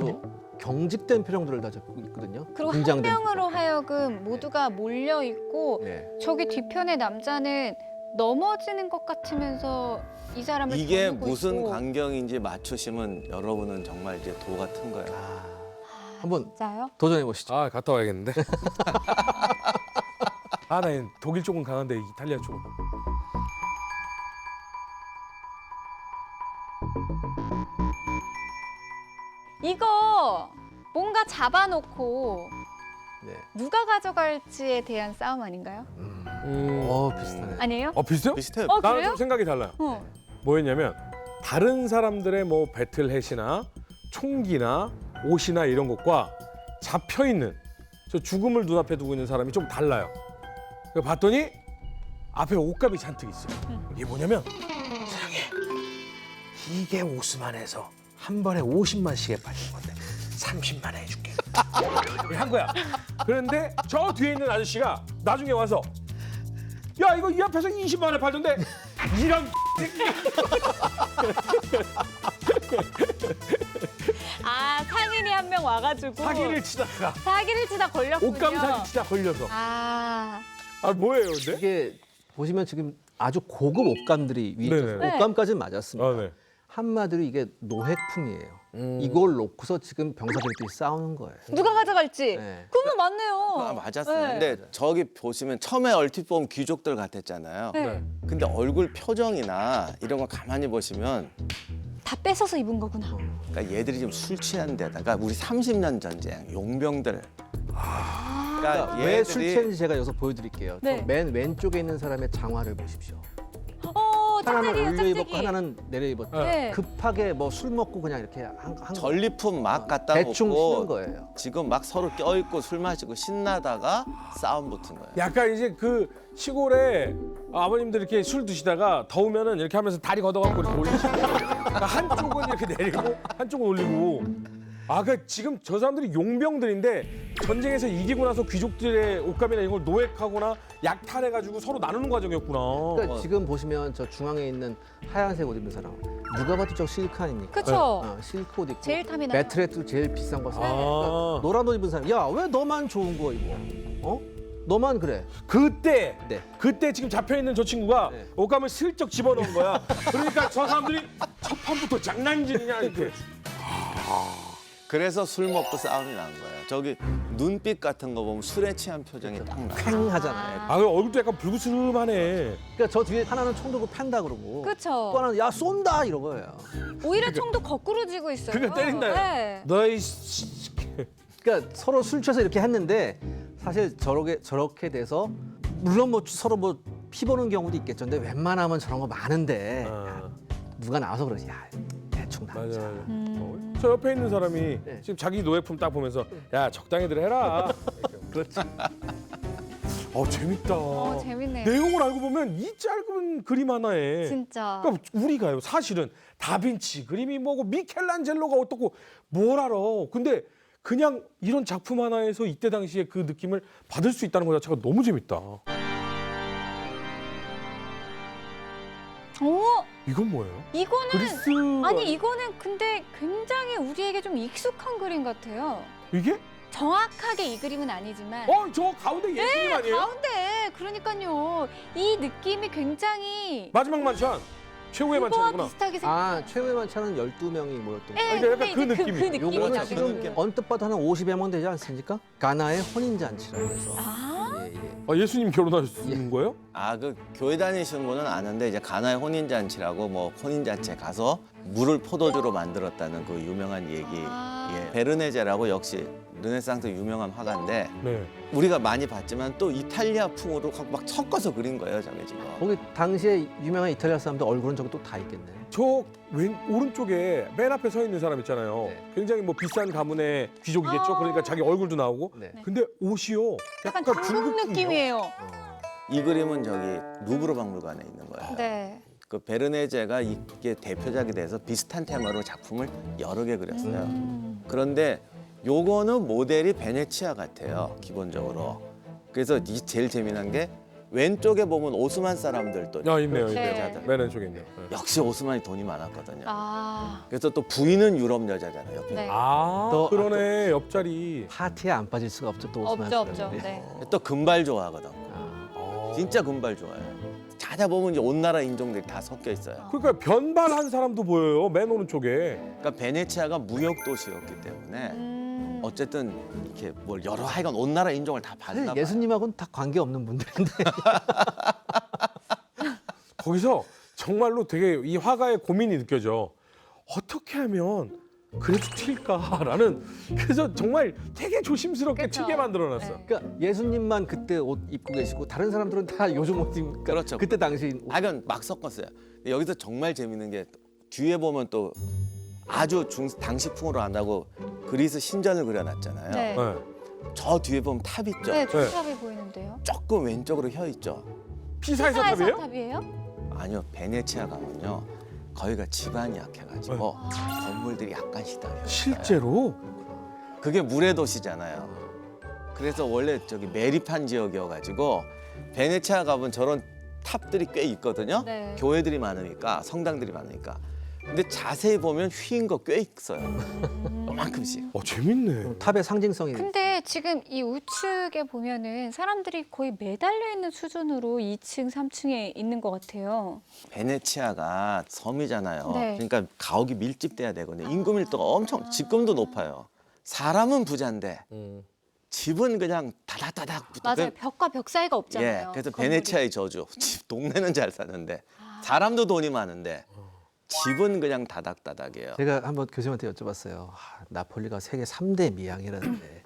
경직된 표정들을 다 잡고 있거든요. 그리고 한 긴장된. 명으로 하여금 모두가 몰려 있고 네. 저기 뒤편의 남자는 넘어지는 것 같으면서 이 사람을 이게 겨누고 무슨 있고. 광경인지 맞추시면 여러분은 정말 이제 도 같은 거예요. 한번 진짜요? 도전해 보시죠. 아 갔다 와야겠는데. 아 나 독일 쪽은 강한데 이탈리아 쪽은. 이거 뭔가 잡아놓고 네. 누가 가져갈지에 대한 싸움 아닌가요? 비슷하네. 아니에요? 비슷해요? 비슷해요. 어 나는 그래요? 좀 생각이 달라요. 어. 뭐였냐면 다른 사람들의 뭐 배틀햇이나 총기나 옷이나 이런 것과 잡혀 있는 저 죽음을 눈앞에 두고 있는 사람이 좀 달라요. 그래서 봤더니 앞에 옷값이 잔뜩 있어요. 이게 뭐냐면 사랑해. 이게 오스만에서 한 번에 50만씩에 팔린 건데 30만에 해줄게. 이렇게 한 거야. 그런데 저 뒤에 있는 아저씨가 나중에 와서 야 이거 이 앞에서 20만에 팔던데 이런 아 상인이 한 명 와가지고 사기를 치다가 사기를 치다 걸렸군요. 옷감 사기 치다 걸려서 아 뭐예요 근데? 이게 보시면 지금 아주 고급 옷감들이 위에 네네. 있어서 네. 옷감까지는 맞았습니다. 네. 한마디로 이게 노획품이에요. 이걸 놓고서 지금 병사들끼리 싸우는 거예요. 누가 가져갈지. 네. 그러면 맞네요. 맞았어요. 네. 근데 저기 보시면 처음에 얼핏 보면 귀족들 같았잖아요. 네. 근데 얼굴 표정이나 이런 거 가만히 보시면 다 뺏어서 입은 거구나. 그러니까 얘들이 좀 술 취한 데다가 우리 30년 전쟁 용병들. 그러니까 왜 술 얘들이 취했는지 제가 여기서 보여드릴게요. 네. 저맨 왼쪽에 있는 사람의 장화를 보십시오. 하나는 짝짝이에요, 올려 입었고 짝짝이. 하나는 내려 입었고 네. 급하게 뭐 술 먹고 그냥 이렇게 한 전리품 막 갖다 대충 놓고 쓰는 거예요. 지금 막 서로 껴있고 술 마시고 신나다가 싸움 붙은 거예요. 약간 이제 그 시골에 아버님들 이렇게 술 드시다가 더우면은 이렇게 하면서 다리 걷어갖고 이렇게 올리시고 그러니까 한쪽은 이렇게 내리고 한쪽은 올리고 그러니까 지금 저 사람들이 용병들인데 전쟁에서 이기고 나서 귀족들의 옷감이나 이걸 노획하거나 약탈해가지고 서로 나누는 과정이었구나. 그러니까 지금 보시면 저 중앙에 있는 하얀색 옷 입는 사람 누가 봐도 저 실크 아닙니까? 그쵸. 실크 옷 입고 제일 탐이 나요. 매트레도 제일 비싼 거 사. 아. 노란 옷 입은 사람 야 왜 너만 좋은 거 입어? 어? 너만 그래. 그때 네. 그때 지금 잡혀있는 저 친구가 네. 옷감을 슬쩍 집어넣은 거야. 그러니까 저 사람들이 첫 판부터 장난질이냐 이렇게. 그래서 술 먹고 싸움이 난 거예요. 저기 눈빛 같은 거 보면 술에 취한 표정이 딱 나요. 팽하잖아요. 그 얼굴도 약간 불그스름하네. 그러니까 저 뒤에 하나는 총 들고 팬다 그러고 그쵸. 또 하나는 야 쏜다 이런 거예요. 오히려 총도 거꾸로 쥐고 있어요. 그러니까 때린다. 네. 너희 그러니까 서로 술 취해서 이렇게 했는데 사실 저렇게 돼서 물론 뭐 서로 뭐 피보는 경우도 있겠죠. 근데 웬만하면 저런 거 많은데 누가 나와서 그러지. 야 대충 맞아 나오자. 맞아. 저 옆에 있는 사람이 네. 지금 자기 노예품 딱 보면서 야 적당히들 해라. 그렇죠. 재밌다. 재밌네요. 내용을 알고 보면 이 짧은 그림 하나에 진짜. 그러니까 우리가요 사실은 다빈치 그림이 뭐고 미켈란젤로가 어떻고 뭘 알아. 근데 그냥 이런 작품 하나에서 이때 당시에 그 느낌을 받을 수 있다는 것 자체가 너무 재밌다. 이건 뭐예요? 이거는 그리스 아니 이거는 근데 굉장히 우리에게 좀 익숙한 그림 같아요. 이게? 정확하게 이 그림은 아니지만 저 가운데 예수님 아니에요? 가운데 그러니까요. 이 느낌이 굉장히 마지막 만찬 최후의 그거와 만찬이구나. 비슷하게 생겼어요. 아 최후의 만찬은 12명이 모였던 거. 네, 그러니까 약간 근데 그 이제 느낌이. 그 느낌이 요거는 나게 지금 느낌. 언뜻 봐도 한 50여만 되지 않습니까? 가나의 혼인잔치라고 해서. 아, 예수님 결혼하시는 거예요? 아, 그 교회 다니시는 분은 아는데 이제 가나의 혼인잔치라고 뭐 혼인잔치에 가서 물을 포도주로 만들었다는 그 유명한 얘기. 예, 베르네제라고 역시 르네상스 유명한 화가인데 네. 우리가 많이 봤지만 또 이탈리아풍으로 막 섞어서 그린 거예요, 저게 지금. 거기 당시에 유명한 이탈리아 사람들 얼굴은 저기 또 다 있겠네. 저 오른쪽에 맨 앞에 서 있는 사람 있잖아요. 네. 굉장히 뭐 비싼 가문의 귀족이겠죠. 아. 그러니까 자기 얼굴도 나오고. 네. 근데 옷이요. 약간 약간 중국 느낌이에요. 이 그림은 저기 루브르 박물관에 있는 거예요. 네. 그 베르네제가 이게 대표작이 돼서 비슷한 테마로 작품을 여러 개 그렸어요. 그런데 요거는 모델이 베네치아 같아요, 기본적으로. 그래서 이 제일 재미난 게 왼쪽에 보면 오스만 사람들도 있네요. 네. 있네요. 맨 왼쪽에 있네요. 네. 역시 오스만이 돈이 많았거든요. 아. 그래서 또 부인은 유럽 여자잖아요, 옆에. 네. 아, 그러네. 옆자리. 파티에 안 빠질 수가 없죠. 또 오스만 없죠, 없죠. 사람들이. 네. 또 금발 좋아하거든. 아, 진짜 금발 좋아해요. 찾아보면 이제 온 나라 인종들이 다 섞여 있어요. 그러니까 변발한 사람도 보여요. 맨 오른쪽에. 그러니까 베네치아가 무역 도시였기 때문에 어쨌든 이렇게 뭘 여러 하여간 온 나라 인종을 다 봤나 사실 봐요. 예수님하고는 다 관계 없는 분들인데. 거기서 정말로 되게 이 화가의 고민이 느껴져. 어떻게 하면 그래도 튈까라는. 그래서 정말 되게 조심스럽게 그쵸. 튀게 만들어놨어. 네. 그러니까 예수님만 그때 옷 입고 계시고 다른 사람들은 다 요즘 옷 입니까? 그렇죠. 그때 당시 옷. 하여간 막 섞었어요. 근데 여기서 정말 재밌는 게 뒤에 보면 또 아주 당시풍으로 안 하고 그리스 신전을 그려놨잖아요. 네. 네. 저 뒤에 보면 탑 있죠. 네, 조탑이 보이는데요. 조금 왼쪽으로 혀 있죠. 피사의 사탑이에요? 사탑이에요? 아니요, 베네치아 가면요. 거기가 지반이 약해가지고 건물들이 약간씩 다 휘어있어요. 실제로? 그게 물의 도시잖아요. 그래서 원래 저기 메리판 지역이어가지고 베네치아 가면 저런 탑들이 꽤 있거든요. 네. 교회들이 많으니까, 성당들이 많으니까. 근데 자세히 보면 휘인 거 꽤 있어요. 요만큼씩. 재밌네. 탑의 상징성이. 근데 지금 이 우측에 보면은 사람들이 거의 매달려 있는 수준으로 2층, 3층에 있는 것 같아요. 베네치아가 섬이잖아요. 네. 그러니까 가옥이 밀집돼야 되거든요. 인구 밀도가 엄청, 집금도 높아요. 사람은 부자인데 집은 그냥 다닥다닥 붙어. 맞아요. 벽과 벽 사이가 없잖아요. 예, 그래서 건물이. 베네치아의 저주. 집 동네는 잘 사는데 사람도 돈이 많은데 집은 그냥 다닥다닥이에요. 제가 한번 교수님한테 여쭤봤어요. 나폴리가 세계 3대 미항이라는데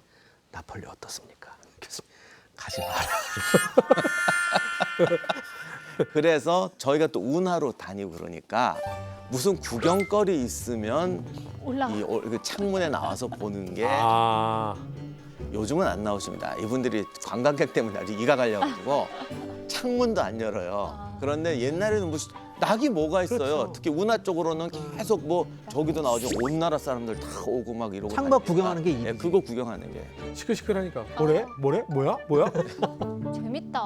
나폴리 어떻습니까? 교수님 가지 마라. 그래서 저희가 또 운하로 다니고 그러니까 무슨 구경거리 있으면 올라가. 그 창문에 나와서 보는 게 아, 요즘은 안 나오십니다. 이분들이 관광객 때문에 아주 이가 갈려가지고 창문도 안 열어요. 그런데 옛날에는 무슨 낙이 뭐가 있어요. 그렇죠. 특히 운하 쪽으로는 계속 뭐 저기도 나오죠. 온 나라 사람들 다 오고 막 이러고 창밖 다니니까. 구경하는 게 예, 일이지. 그거 구경하는 게. 시끌시끌하니까. 뭐래? 뭐야? 재밌다.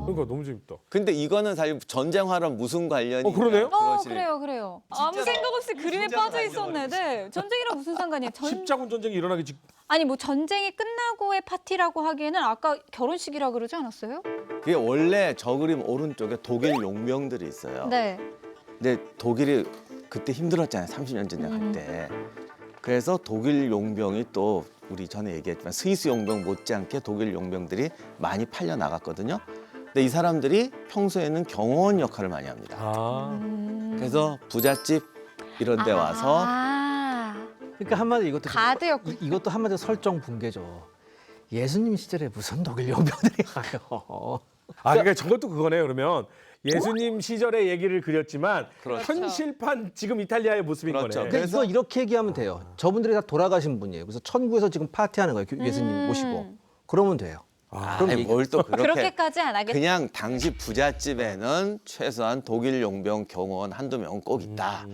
그러니까 너무 재밌다. 근데 이거는 사실 전쟁화랑 무슨 관련이 그러네요? 있나요? 그러시는- 그래요. 아무 생각 없이 그림에 진짜로 빠져 있었네. 네. 전쟁이랑 무슨 상관이에요? 십자군 전쟁이 일어나기 직. 아니 뭐 전쟁이 끝나고의 파티라고 하기에는 아까 결혼식이라 그러지 않았어요? 그게 원래 저 그림 오른쪽에 독일 용병들이 있어요. 네. 근데 독일이 그때 힘들었잖아요. 30년 전쟁할 때. 그래서 독일 용병이 또 우리 전에 얘기했지만 스위스 용병 못지않게 독일 용병들이 많이 팔려 나갔거든요. 근데 이 사람들이 평소에는 경호원 역할을 많이 합니다. 아, 그래서 부잣집 이런 데 와서 그러니까 한마디로 이것도 가드였군요. 이것도 한마디로 설정 붕괴죠. 예수님 시절에 무슨 독일 용병들이 가요. 그러니까 저것도 그거네요. 그러면 예수님 시절의 얘기를 그렸지만 그렇죠. 현실판 지금 이탈리아의 모습인 그렇죠. 거네. 그러니까 이거 이렇게 얘기하면 돼요. 저분들이 다 돌아가신 분이에요. 그래서 천국에서 지금 파티하는 거예요. 예수님 모시고. 그러면 돼요. 아니, 뭘 또 그렇게 그렇게까지 안 하겠다. 그냥 당시 부잣집에는 최소한 독일 용병 경호원 한두 명 꼭 있다.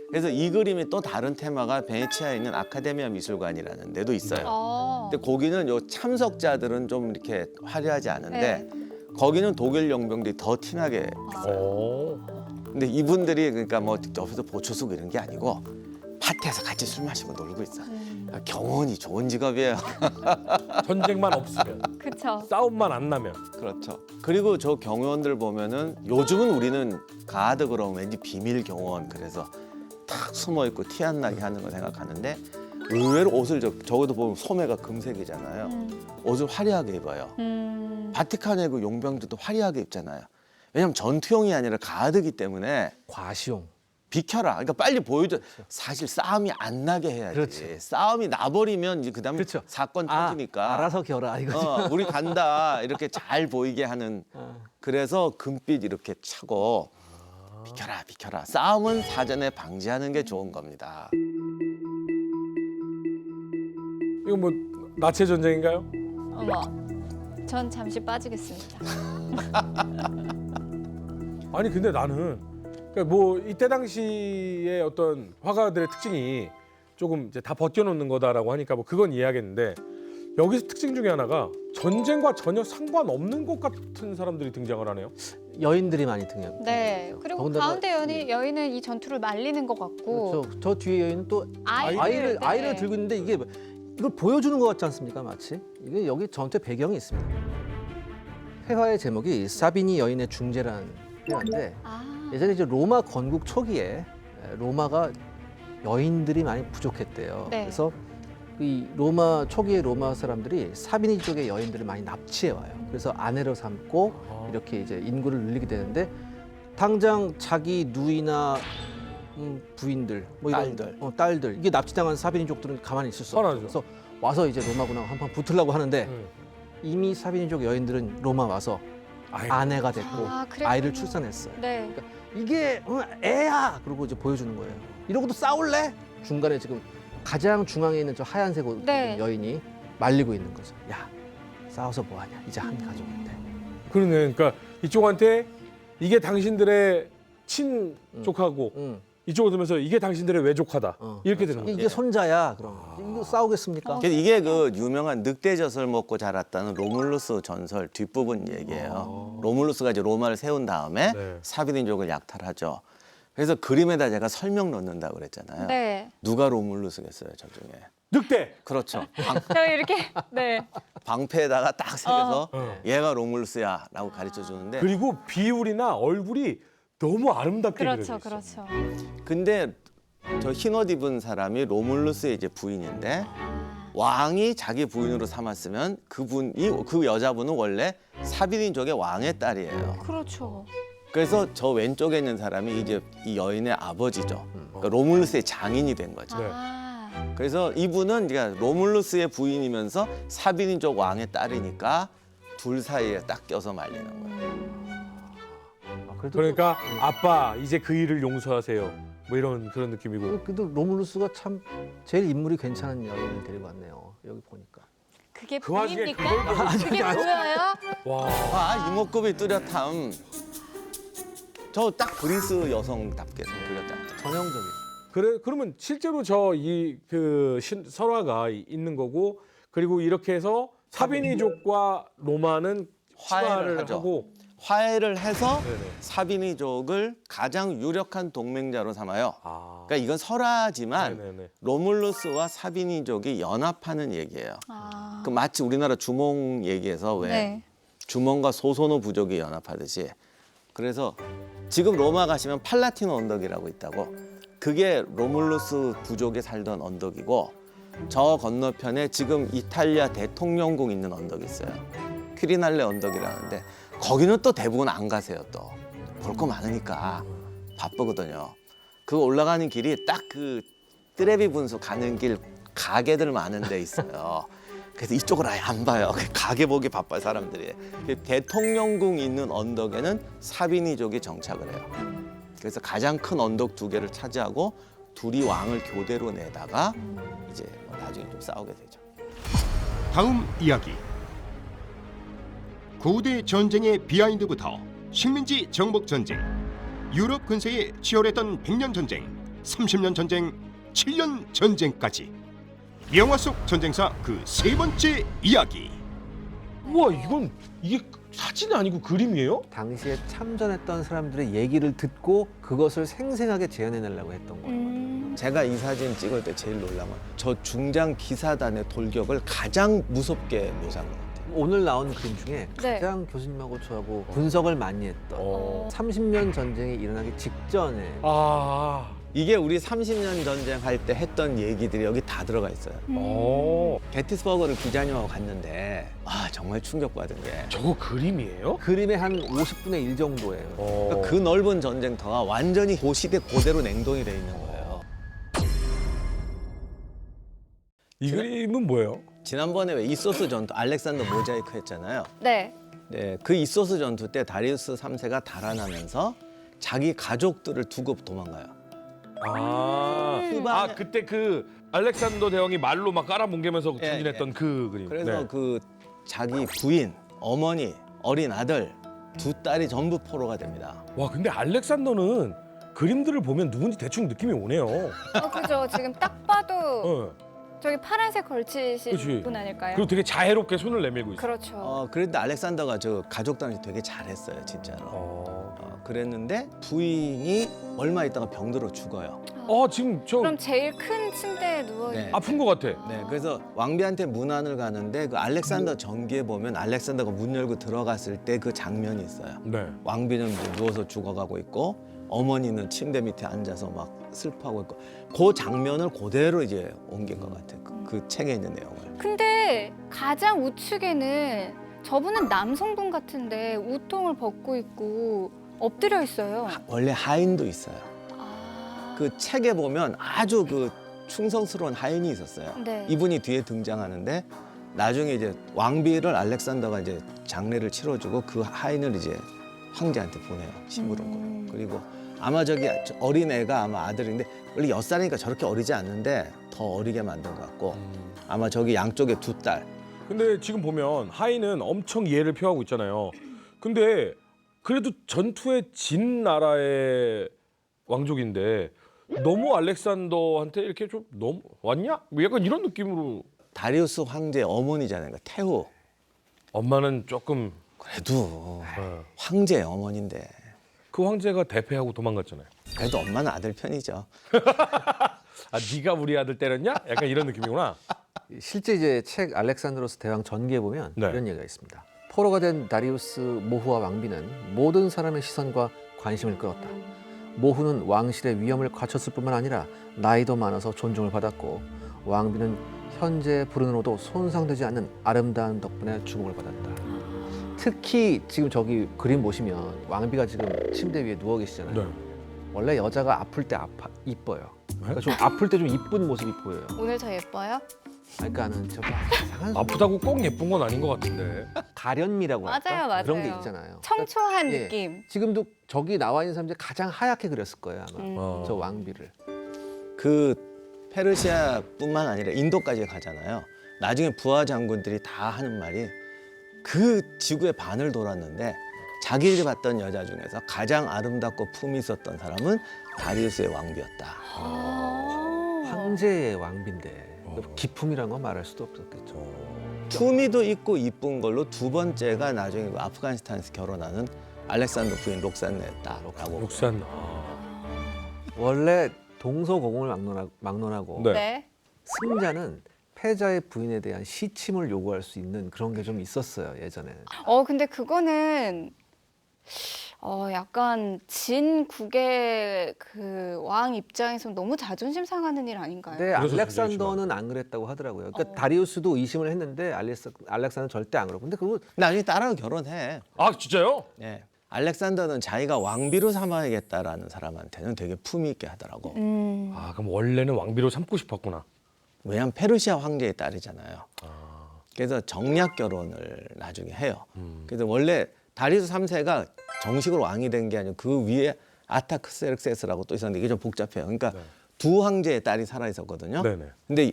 그래서 이 그림이 또 다른 테마가 베네치아에 있는 아카데미아 미술관이라는 데도 있어요. 근데 거기는 요 참석자들은 좀 이렇게 화려하지 않은데 거기는 독일 용병들이 더 티나게 오. 근데 이분들이 그러니까 뭐 옆에서 보초 쓰고 이런 게 아니고 파티에서 같이 술 마시고 놀고 있어요. 경호원이 좋은 직업이에요. 전쟁만 없으면, 그렇죠. 싸움만 안 나면. 그렇죠. 그리고 저 경호원들 보면은 요즘은 우리는 가드 그러면 왠지 비밀 경호원 그래서 탁 숨어 있고 티 안 나게 하는 거 생각하는데 의외로 옷을 적어도 보면 소매가 금색이잖아요. 옷을 화려하게 입어요. 바티칸의 그 용병들도 화려하게 입잖아요. 왜냐하면 전투용이 아니라 가드기 때문에 과시용. 비켜라. 그러니까 빨리 보여줘. 사실 싸움이 안 나게 해야지. 그렇지. 싸움이 나버리면 이제 그다음에 그렇죠. 사건 터지니까. 알아서 겨라 이거지. 우리 간다 이렇게 잘 보이게 하는. 그래서 금빛 이렇게 차고 비켜라 비켜라. 싸움은 사전에 방지하는 게 좋은 겁니다. 이거 뭐 나체 전쟁인가요? 어머, 전 잠시 빠지겠습니다. 아니 근데 나는 그러니까 뭐 이때 당시의 어떤 화가들의 특징이 조금 이제 다 벗겨놓는 거다라고 하니까 뭐 그건 이해하겠는데 여기서 특징 중에 하나가 전쟁과 전혀 상관없는 것 같은 사람들이 등장을 하네요. 여인들이 많이 등장. 네. 그리고 더군다나- 가운데 여인은 이 전투를 말리는 것 같고 그렇죠. 저 뒤에 여인은 또 아이를 아이를 들고 있는데 이게 이걸 보여주는 것 같지 않습니까? 마치 이게 여기 전투의 배경이 있습니다. 회화의 제목이 사비니 여인의 중재라는 회화인데 예전에 이제 로마 건국 초기에 로마가 여인들이 많이 부족했대요. 네. 그래서 이 로마 초기의 로마 사람들이 사비니 쪽의 여인들을 많이 납치해 와요. 그래서 아내로 삼고 이렇게 이제 인구를 늘리게 되는데 당장 자기 누이나 부인들, 뭐 이런 딸들 이게 납치당한 사비니족들은 가만히 있을 수 없어요. 화나죠. 그래서 와서 이제 로마군하고 한판 붙으려고 하는데 이미 사비니족 여인들은 로마 와서 아내가 됐고 그랬군요. 아이를 출산했어요. 네. 이게 애야! 그러고 이제 보여주는 거예요. 이러고도 싸울래? 중간에 지금 가장 중앙에 있는 저 하얀색 옷 네. 여인이 말리고 있는 거죠. 야, 싸워서 뭐하냐? 이제 한 가족인데. 그러네. 그러니까 이쪽한테 이게 당신들의 친족하고 이쪽으로 들면서 이게 당신들의 외족하다 이렇게 되는 거예요. 이게 손자야. 그럼 이거 싸우겠습니까? 그래서 이게 그 유명한 늑대젖을 먹고 자랐다는 로물루스 전설 뒷부분 얘기예요. 로물루스가 이제 로마를 세운 다음에 네. 사비니족을 약탈하죠. 그래서 그림에다 제가 설명 넣는다고 그랬잖아요. 네. 누가 로물루스겠어요, 저 중에? 늑대. 그렇죠. 저 이렇게 네. 방패에다가 딱 새겨서 어. 얘가 로물루스야라고 가르쳐 주는데 그리고 비율이나 얼굴이 너무 아름답게 그렇죠, 그려져 있어요. 그렇죠. 근데 저 흰옷 입은 사람이 로물루스의 이제 부인인데 왕이 자기 부인으로 삼았으면 그 여자분은 원래 사비니족의 왕의 딸이에요. 그렇죠. 그래서 저 왼쪽에 있는 사람이 이제 이 여인의 아버지죠. 그러니까 로물루스의 장인이 된 거죠. 네. 그래서 이분은 그러니까 로물루스의 부인이면서 사비니족 왕의 딸이니까 둘 사이에 딱 껴서 말리는 거예요. 그래도 그러니까 아빠 이제 그 일을 용서하세요. 뭐 이런 그런 느낌이고. 그래도 로물루스가 참 제일 인물이 괜찮은 여인을 데리고 왔네요. 여기 보니까. 그게 그 와중에 보입니까? 그게 보여요? 와. 아, 이목구비 뚜렷함. 저 딱 그리스 여성답게 그렸잖아요. 전형적인. 그러면 실제로 저 이 그 설화가 있는 거고 그리고 이렇게 해서 사비니족과 로마는 화해를 하죠. 하고 화해를 해서 네네. 사비니족을 가장 유력한 동맹자로 삼아요. 아. 그러니까 이건 설화지만 네네네. 로물루스와 사비니족이 연합하는 얘기예요. 그 마치 우리나라 주몽 얘기에서 왜 네. 주몽과 소소노 부족이 연합하듯이 그래서 지금 로마 가시면 팔라티노 언덕이라고 있다고 그게 로물루스 부족이 살던 언덕이고 저 건너편에 지금 이탈리아 대통령궁 있는 언덕이 있어요. 퀴리날레 언덕이라는데 거기는 또 대부분 안 가세요. 또 볼 거 많으니까 바쁘거든요. 그 올라가는 길이 딱 그 트레비 분수 가는 길 가게들 많은 데 있어요. 그래서 이쪽을 아예 안 봐요. 가게 보기 바빠요, 사람들이. 대통령궁 있는 언덕에는 사비니족이 정착을 해요. 그래서 가장 큰 언덕 두 개를 차지하고 둘이 왕을 교대로 내다가 이제 나중에 좀 싸우게 되죠. 다음 이야기. 고대 전쟁의 비하인드부터 식민지 정복 전쟁, 유럽 근세에 치열했던 100년 전쟁, 30년 전쟁, 7년 전쟁까지 영화 속 전쟁사 그 세 번째 이야기. 우와 이게 사진이 아니고 그림이에요? 당시에 참전했던 사람들의 얘기를 듣고 그것을 생생하게 재현해내려고 했던 거예요. 제가 이 사진 찍을 때 제일 놀란 건 저 중장 기사단의 돌격을 가장 무섭게 묘사한 것 같아요. 오늘 나온 그림 중에 네. 가장 교수님하고 저하고 분석을 많이 했던 어. 30년 전쟁이 일어나기 직전에 아. 이게 우리 30년 전쟁할 때 했던 얘기들이 여기 다 들어가 있어요. 오, 게티스버그를 기자님하고 갔는데 정말 충격받은 게 저거 그림이에요? 그림의 한 50분의 1 정도예요. 어. 그 넓은 전쟁터가 완전히 그 시대 그대로 냉동이 돼 있는 거예요. 이 그림은 뭐예요? 지난번에 왜 이소스 전투 알렉산더 모자이크 했잖아요. 네. 네, 그 이소스 전투 때 다리우스 3세가 달아나면서 자기 가족들을 두고 도망가요. 후반에- 그때 그 알렉산더 대왕이 말로 막 깔아뭉개면서 예, 추진했던 예. 그 그림. 그래서 네. 그 자기 부인, 어머니, 어린 아들 두 딸이 전부 포로가 됩니다. 와, 근데 알렉산더는 그림들을 보면 누군지 대충 느낌이 오네요. 그죠. 지금 딱 봐도 어. 저기 파란색 걸치신 그치. 분 아닐까요? 그리고 되게 자애롭게 손을 내밀고 있어. 그렇죠. 그런데 알렉산더가 저 가족들한테 되게 잘했어요, 진짜로. 그랬는데 부인이 얼마 있다가 병들어 죽어요. 지금 저 그럼 제일 큰 침대에 누워 네. 아픈 것 같아. 네, 그래서 왕비한테 문안을 가는데 그 알렉산더 전기에 보면 알렉산더가 문 열고 들어갔을 때 그 장면이 있어요. 네. 왕비는 이제 누워서 죽어가고 있고 어머니는 침대 밑에 앉아서 막 슬퍼하고 있고 그 장면을 그대로 이제 옮긴 것 같아요. 그 책에 있는 내용을. 근데 가장 우측에는 저분은 남성분 같은데 우통을 벗고 있고 엎드려 있어요. 원래 하인도 있어요. 아. 그 책에 보면 아주 그 충성스러운 하인이 있었어요. 네. 이분이 뒤에 등장하는데 나중에 이제 왕비를 알렉산더가 이제 장례를 치러주고 그 하인을 이제 황제한테 보내요. 심부름으로. 그리고 아마 저기 어린 애가 아마 아들인데 원래 6살이니까 저렇게 어리지 않는데 더 어리게 만든 것 같고 아마 저기 양쪽에 두 딸. 근데 지금 보면 하인은 엄청 예를 표하고 있잖아요. 근데 그래도 전투에 진 나라의 왕족인데 너무 알렉산더한테 이렇게 좀 너무 왔냐? 뭐 약간 이런 느낌으로. 다리우스 황제 어머니잖아요. 그러니까 태후. 엄마는 조금 그래도 황제 어머니인데 그 황제가 대패하고 도망갔잖아요. 그래도 엄마는 아들 편이죠. 네가 우리 아들 때렸냐? 약간 이런 느낌이구나. 실제 이제 책 알렉산드로스 대왕 전기에 보면 네. 이런 얘기가 있습니다. 포로가 된 다리우스 모후와 왕비는 모든 사람의 시선과 관심을 끌었다. 모후는 왕실의 위엄을 갖췄을 뿐만 아니라 나이도 많아서 존중을 받았고 왕비는 현재의 불운으로도 손상되지 않는 아름다운 덕분에 죽음을 받았다. 특히 지금 저기 그림 보시면 왕비가 지금 침대 위에 누워 계시잖아요. 네. 원래 여자가 아플 때 이뻐요. 그러니까 좀 아플 때 좀 이쁜 모습이 보여요. 오늘 더 예뻐요? 그러니까는 좀 이상한 아프다고 꼭 예쁜 건 아닌 것 같은데. 가련미라고 할까? 맞아요, 맞아요. 그런 게 있잖아요. 청초한 예. 느낌. 지금도 저기 나와 있는 사람 중에 가장 하얗게 그렸을 거예요 아마 어. 저 왕비를. 그 페르시아뿐만 아니라 인도까지 가잖아요. 나중에 부하 장군들이 다 하는 말이 그 지구의 반을 돌았는데 자기들이 봤던 여자 중에서 가장 아름답고 품이 있었던 사람은 다리우스의 왕비였다. 황제의 왕비인데 기품이란 건 말할 수도 없었겠죠. 품위도 있고 이쁜 걸로 두 번째가 나중에 그 아프가니스탄에서 결혼하는 알렉산더 부인 록산네였다라고. 룩산. 원래 동서고금을 막론하고 네. 네. 승자는 패자의 부인에 대한 시침을 요구할 수 있는 그런 게 좀 있었어요 예전에. 근데 그거는 약간 진국의 그 왕 입장에서 너무 자존심 상하는 일 아닌가요? 근데 그래서 알렉산더는 안 그랬다고 하더라고요. 그러니까 다리우스도 의심을 했는데 알렉산더는 절대 안 그러고. 근데 그거 나중에 딸하고 결혼해. 진짜요? 네. 알렉산더는 자기가 왕비로 삼아야겠다라는 사람한테는 되게 품위 있게 하더라고. 그럼 원래는 왕비로 삼고 싶었구나. 왜냐하면 페르시아 황제의 딸이잖아요. 그래서 정략 결혼을 나중에 해요. 그래서 원래 다리우스 3세가 정식으로 왕이 된 게 아니고 그 위에 아타크세르세스라고 또 있었는데 이게 좀 복잡해요. 그러니까 두 황제의 딸이 살아 있었거든요. 네네. 근데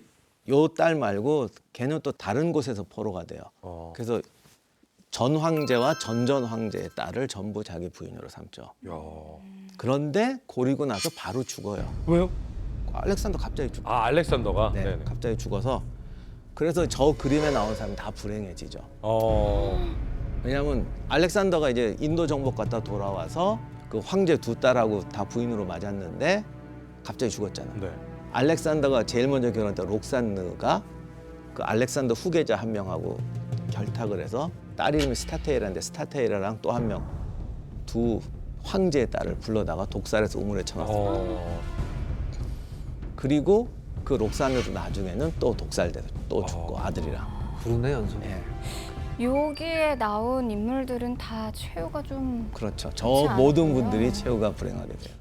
요 딸 말고 걔는 또 다른 곳에서 포로가 돼요. 그래서 전 황제와 전전 황제의 딸을 전부 자기 부인으로 삼죠. 야. 그런데 고리고 나서 바로 죽어요. 왜요? 알렉산더 갑자기 죽어. 알렉산더가. 네, 네네. 갑자기 죽어서 그래서 저 그림에 나온 사람이 다 불행해지죠. 왜냐하면 알렉산더가 이제 인도 정복 갔다 돌아와서 그 황제 두 딸하고 다 부인으로 맞았는데 갑자기 죽었잖아. 네. 알렉산더가 제일 먼저 결혼했던 록산느가 그 알렉산더 후계자 한 명하고 결탁을 해서 딸 이름이 스타테이라인데 스타테이라랑 또 한 명 두 황제의 딸을 불러다가 독살해서 우물에 쳐놨어. 그리고 그 록산으로 나중에는 또 독살돼서 또 죽고 아들이랑. 그러네 연속. 예, 여기에 나온 인물들은 다 최후가 좀 그렇죠. 그렇지 저 모든 않았군요. 분들이 최후가 불행하게 돼요.